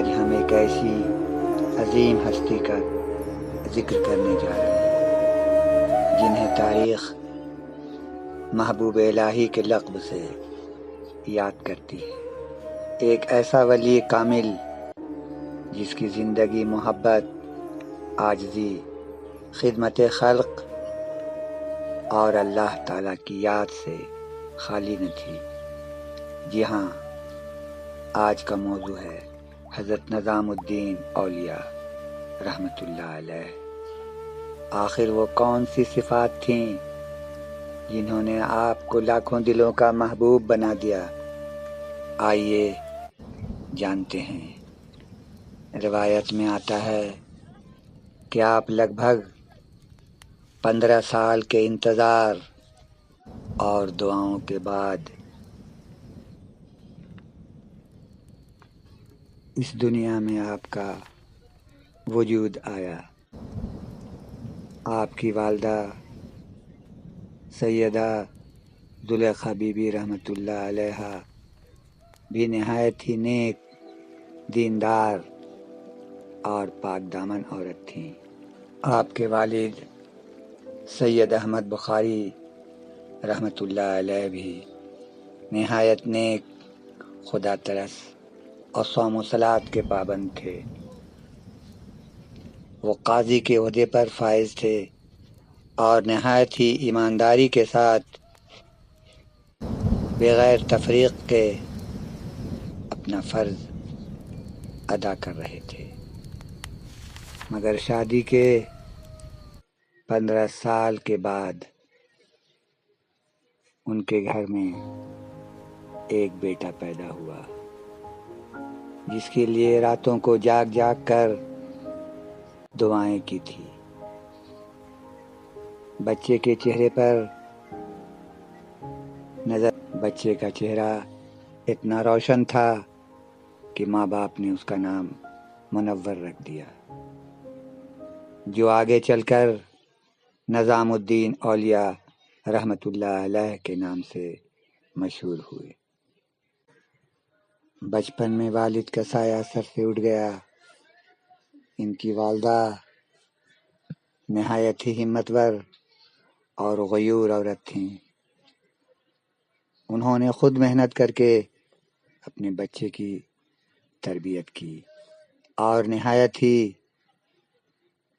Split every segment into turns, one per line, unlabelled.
آج ہم ایک ایسی عظیم ہستی کا ذکر کرنے جا رہے ہیں جنہیں تاریخ محبوب الہی کے لقب سے یاد کرتی ہے۔ ایک ایسا ولی کامل جس کی زندگی محبت، عاجزی، خدمت خلق اور اللہ تعالیٰ کی یاد سے خالی نہ تھی۔ جی ہاں، آج کا موضوع ہے حضرت نظام الدین اولیاء رحمۃ اللہ علیہ۔ آخر وہ کون سی صفات تھیں جنہوں نے آپ کو لاکھوں دلوں کا محبوب بنا دیا؟ آئیے جانتے ہیں۔ روایت میں آتا ہے کہ آپ لگ بھگ 15 سال کے انتظار اور دعاؤں کے بعد اس دنیا میں آپ کا وجود آیا۔ آپ کی والدہ سیدہ زلیخا بی بی رحمۃ اللہ علیہ بھی نہایت ہی نیک، دیندار اور پاک دامن عورت تھیں۔ آپ کے والد سید احمد بخاری رحمۃ اللہ علیہ بھی نہایت نیک، خدا ترس اور صوم و صلات کے پابند تھے۔ وہ قاضی کے عہدے پر فائز تھے اور نہایت ہی ایمانداری کے ساتھ بغیر تفریق کے اپنا فرض ادا کر رہے تھے۔ مگر شادی کے 15 سال کے بعد ان کے گھر میں ایک بیٹا پیدا ہوا، جس کے لیے راتوں کو جاگ جاگ کر دعائیں کی تھی۔ بچے کے چہرے پر بچے کا چہرہ اتنا روشن تھا کہ ماں باپ نے اس کا نام منور رکھ دیا، جو آگے چل کر نظام الدین اولیاء رحمۃ اللہ علیہ کے نام سے مشہور ہوئے۔ بچپن میں والد کا سایہ سر سے اٹھ گیا۔ ان کی والدہ نہایت ہی ہمتور اور غیور عورت تھیں۔ انہوں نے خود محنت کر کے اپنے بچے کی تربیت کی اور نہایت ہی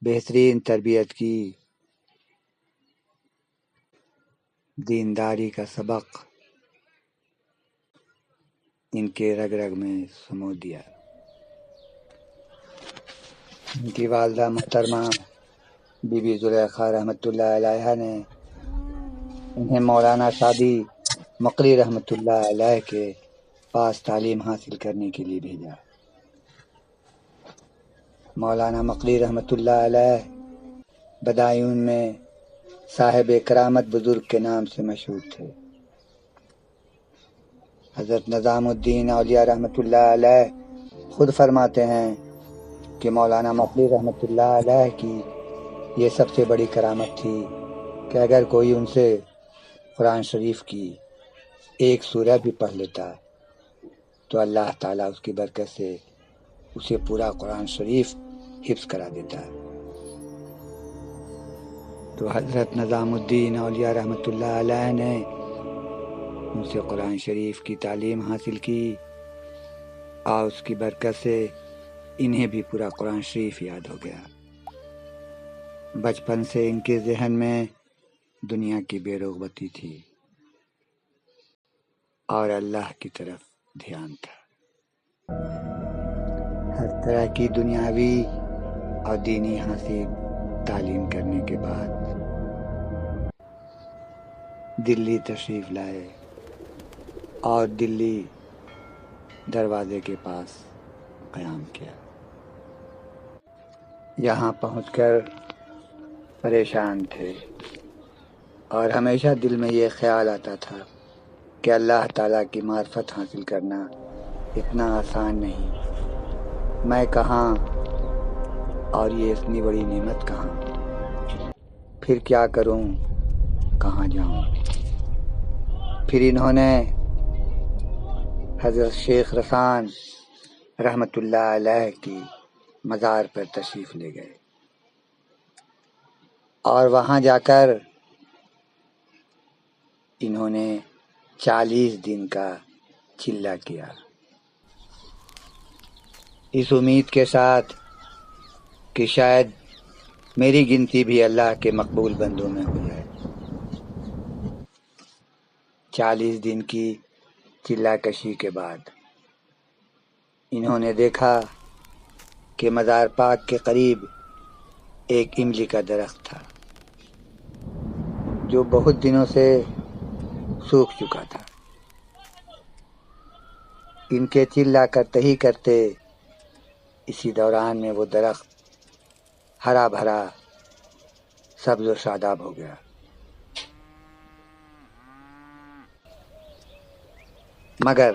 بہترین تربیت کی۔ دینداری کا سبق ان کے رگ رگ میں سمو دیا۔ ان کی والدہ محترمہ بی بی زلیخا رحمۃ اللہ علیہ نے انہیں مولانا شادی مقری رحمۃ اللہ علیہ کے پاس تعلیم حاصل کرنے کے لیے بھیجا۔ مولانا مقری رحمۃ اللہ علیہ بدایون میں صاحب کرامت بزرگ کے نام سے مشہور تھے۔ حضرت نظام الدین اولیاء رحمۃ اللہ علیہ خود فرماتے ہیں کہ مولانا مقری رحمۃ اللہ علیہ کی یہ سب سے بڑی کرامت تھی کہ اگر کوئی ان سے قرآن شریف کی ایک سورہ بھی پڑھ لیتا تو اللہ تعالیٰ اس کی برکت سے اسے پورا قرآن شریف حفظ کرا دیتا۔ تو حضرت نظام الدین اولیاء رحمۃ اللہ علیہ نے ان سے قرآن شریف کی تعلیم حاصل کی اور اس کی برکت سے انہیں بھی پورا قرآن شریف یاد ہو گیا۔ بچپن سے ان کے ذہن میں دنیا کی بے رغبتی تھی اور اللہ کی طرف دھیان تھا۔ ہر طرح کی دنیاوی اور دینی حاصل تعلیم کرنے کے بعد دلی تشریف لائے اور دلی دروازے کے پاس قیام کیا۔ یہاں پہنچ کر پریشان تھے اور ہمیشہ دل میں یہ خیال آتا تھا کہ اللہ تعالیٰ کی معرفت حاصل کرنا اتنا آسان نہیں، میں کہاں اور یہ اتنی بڑی نعمت کہاں، پھر کیا کروں، کہاں جاؤں۔ پھر انہوں نے حضرت شیخ رسان رحمت اللہ علیہ کی مزار پر تشریف لے گئے اور وہاں جا کر انہوں نے 40 دن کا چلہ کیا، اس امید کے ساتھ کہ شاید میری گنتی بھی اللہ کے مقبول بندوں میں ہو جائے۔ 40 دن کی چلہ کشی کے بعد انہوں نے دیکھا کہ مزار پاک کے قریب ایک املی کا درخت تھا جو بہت دنوں سے سوکھ چکا تھا۔ ان کے چلہ کرتے ہی کرتے اسی دوران میں وہ درخت ہرا بھرا سبز و شاداب ہو گیا۔ مگر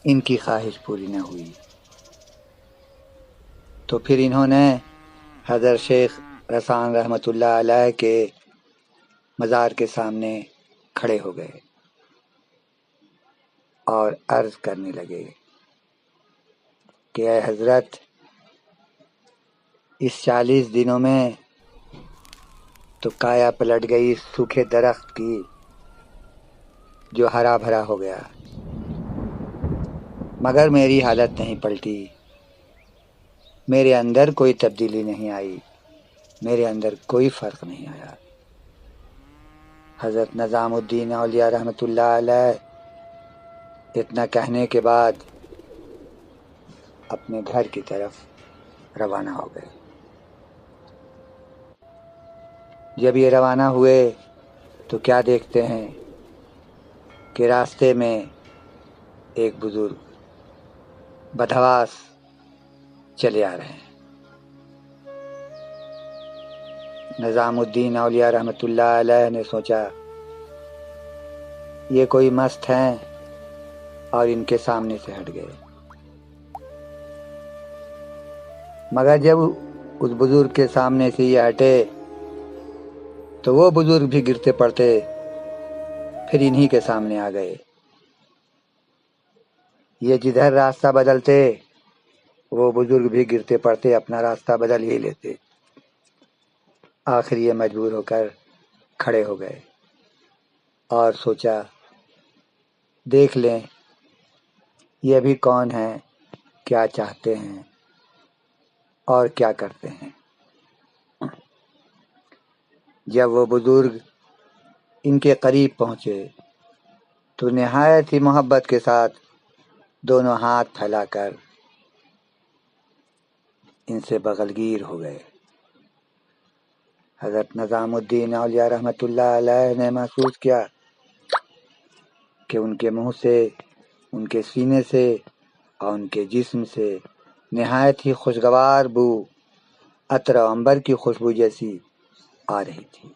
ان کی خواہش پوری نہ ہوئی، تو پھر انہوں نے حضرت شیخ رسان رحمۃ اللہ علیہ کے مزار کے سامنے کھڑے ہو گئے اور عرض کرنے لگے کہ اے حضرت، اس 40 دنوں میں تو کایا پلٹ گئی اس سوکھے درخت کی جو ہرا بھرا ہو گیا، مگر میری حالت نہیں پلٹی، میرے اندر کوئی تبدیلی نہیں آئی، میرے اندر کوئی فرق نہیں آیا۔ حضرت نظام الدین اولیاء رحمۃ اللہ علیہ اتنا کہنے کے بعد اپنے گھر کی طرف روانہ ہو گئے۔ جب یہ روانہ ہوئے تو کیا دیکھتے ہیں کہ راستے میں ایک بزرگ بدحواس چلے آ رہے ہیں۔ نظام الدین اولیاء رحمۃ اللہ علیہ نے سوچا یہ کوئی مست ہیں، اور ان کے سامنے سے ہٹ گئے۔ مگر جب اس بزرگ کے سامنے سے یہ ہٹے تو وہ بزرگ بھی گرتے پڑتے پھر انہی کے سامنے آ گئے۔ یہ جدھر راستہ بدلتے وہ بزرگ بھی گرتے پڑتے اپنا راستہ بدل ہی لیتے۔ آخر یہ مجبور ہو کر کھڑے ہو گئے اور سوچا دیکھ لیں یہ بھی کون ہیں، کیا چاہتے ہیں اور کیا کرتے ہیں۔ جب وہ بزرگ ان کے قریب پہنچے تو نہایت ہی محبت کے ساتھ دونوں ہاتھ پھیلا کر ان سے بغلگیر ہو گئے۔ حضرت نظام الدین اولیاء رحمۃ اللہ علیہ نے محسوس کیا کہ ان کے منہ سے، ان کے سینے سے اور ان کے جسم سے نہایت ہی خوشگوار بو عطر و عنبر کی خوشبو جیسی آ رہی تھی۔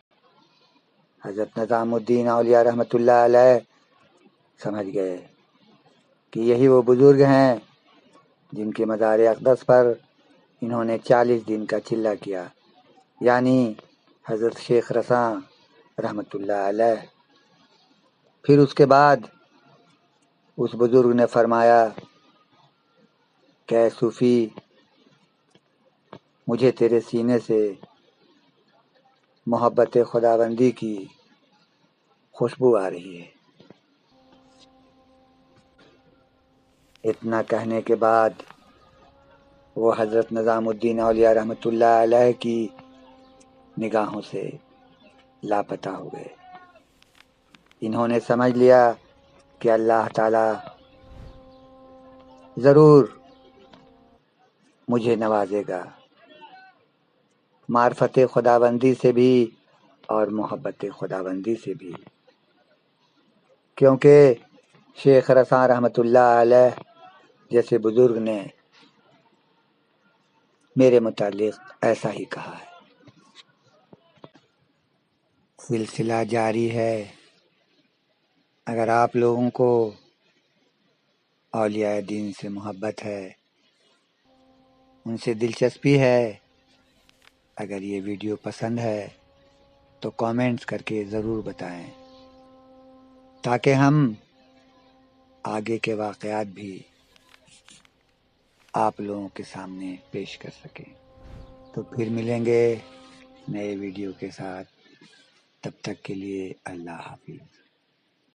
حضرت نظام الدین اولیاء رحمۃ اللہ علیہ سمجھ گئے کہ یہی وہ بزرگ ہیں جن کے مزار اقدس پر انہوں نے 40 دن کا چلہ کیا، یعنی حضرت شیخ رساں رحمۃ اللہ علیہ۔ پھر اس کے بعد اس بزرگ نے فرمایا کہ اے صوفی، مجھے تیرے سینے سے محبت خداوندی کی خوشبو آ رہی ہے۔ اتنا کہنے کے بعد وہ حضرت نظام الدین اولیاء رحمۃ اللہ علیہ کی نگاہوں سے لاپتہ ہو گئے۔ انہوں نے سمجھ لیا کہ اللہ تعالی ضرور مجھے نوازے گا، معرفت خداوندی سے بھی اور محبت خداوندی سے بھی، کیونکہ شیخ رساں رحمۃ اللہ علیہ جیسے بزرگ نے میرے متعلق ایسا ہی کہا ہے۔ سلسلہ جاری ہے۔ اگر آپ لوگوں کو اولیاء دین سے محبت ہے، ان سے دلچسپی ہے، اگر یہ ویڈیو پسند ہے تو کامنٹس کر کے ضرور بتائیں تاکہ ہم آگے کے واقعات بھی آپ لوگوں کے سامنے پیش کر سکیں۔ تو پھر ملیں گے نئے ویڈیو کے ساتھ، تب تک کے لیے اللہ حافظ۔